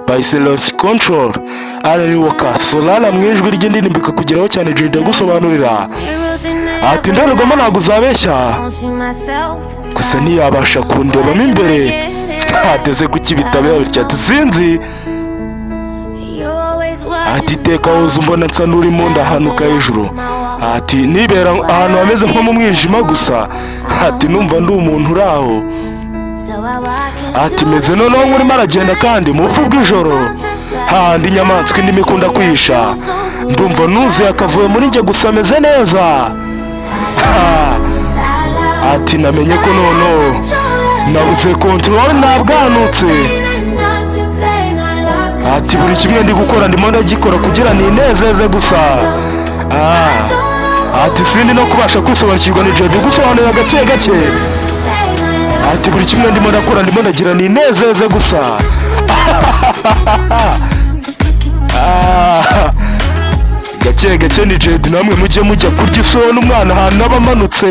bahise lost control arariwoka Solana mu ijwi ry'indirimbo ikakugeraho cyane Jay gusobanurira ati ndorerwamo ntabwo uzabeshya gusa ntiyabasha kundebamo imbere ateze kukibitabira bityo ati sinzi ati teka woza umbona nsa n'urimo ndahanuka hejuru ati nibera ahantu hameze nko mu mwijima gusa ati numva ndi umuntu uri aho ati meze noneho nk'urimo aragenda kandi mu bupfu bw'ijoro hahandi inyamaswa indimi ikunda kwihisha ndumva nuzuye akavuye muri njye gusa ameze neza ati namenye ko noneho nabuze control ntabwanutse ati buri kimwe ndi gukora ndimo ndagikora kugira ninezeze gusa ati sindi no kubasha kwisobanukirwa n'ijoro gusobanurira gake gake ati buri kimwe ndimo ndakora ndimo ndagira ninezeze gusa gake gake ni Jay namwe mujye mujya kurya isoni umwana ahantu aba amanutse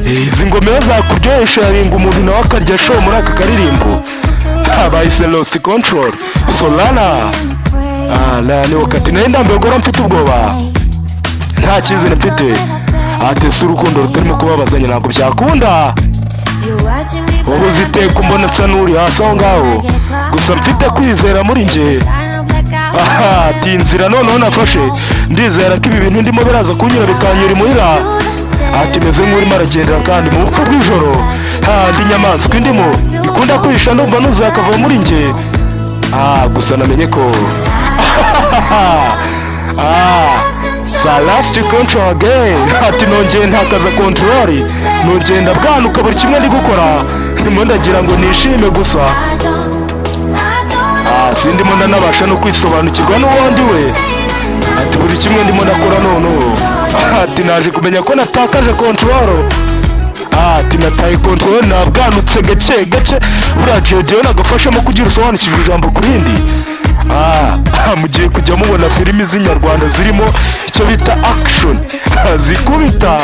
izi ngomero zakuryohesha yaringa umuntu nawe akarya show muri aka karirimbo bahise lost control Solana ni wakati nayo ndambiwe gora mfite ubwoba nta cyizere mfite ati si urukundo rutarimo kubabazanya ntabwo byakunda wowe uziteka umbona nsa n'uri hasi aho ngaho gusa mfite kwizera muri njye ati inzira noneho nafashe ndizera ko ibi bintu ndimo biraza kunyura bikanyura imuhira ati meze nk'urimo aragendera kandi mu bupfu bw'ijoro hahandi inyamaswa indimo ikunda kwihisha numva nuzuye akava muri njye gusa namenye ko za last control again ati nongeye ntakaza control nongeye ndabwanuka buri kimwe ndi gukora ndimo ndagira ngo nishime gusa sindimo ndanabasha no kwisobanukirwa n'uwundi we ati buri kimwe ndimo ndakora noneho ati naje kumenya ko natakaje control ati nataye control nabwanutse gake gake buriya Jay nagafashamo kugira usobanukirwe ijambo ku rindi mugiye kujya mubona filimi z'inyarwanda zirimo icyo bita action zikubita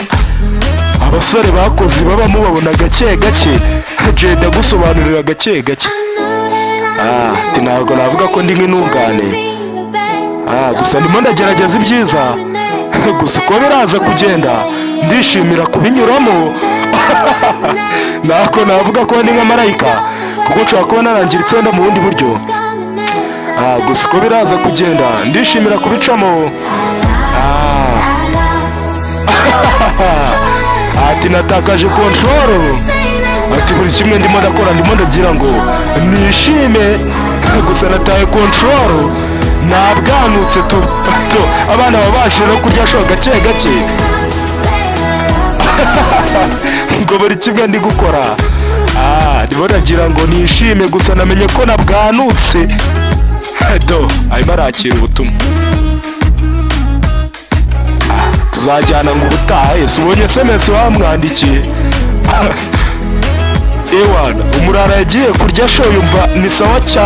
abasore bakoze baba mubabona gake gake Jay gusobanurira gake gake ati ntabwo navuga ko ndi nk'intungane gusa ndimo ndagerageza ibyiza gusa uko biraza kugenda ndishimira kubinyuramo nako navuga ko ndi nka marayika kuko nshobora kuba narangiritse wenda mu bundi buryo gusa uko biraza kugenda ndishimira kubicamo ati natakaje control ati buri kimwe ndimo ndakora ndimo ndagira ngo nishime gusa nataye control nabwanutse abana babashe no kurya show gake gake ngo buri kimwe ndi gukora ndimo ndagira ngo nishime gusa namenye ko nabwanutse arimo arakira ubutumwa tuzajyana ngo ubutaha Yesu ubonye SMS wamwandikiye ewana umurara yagiye kurya show yumva ni sawa cyane.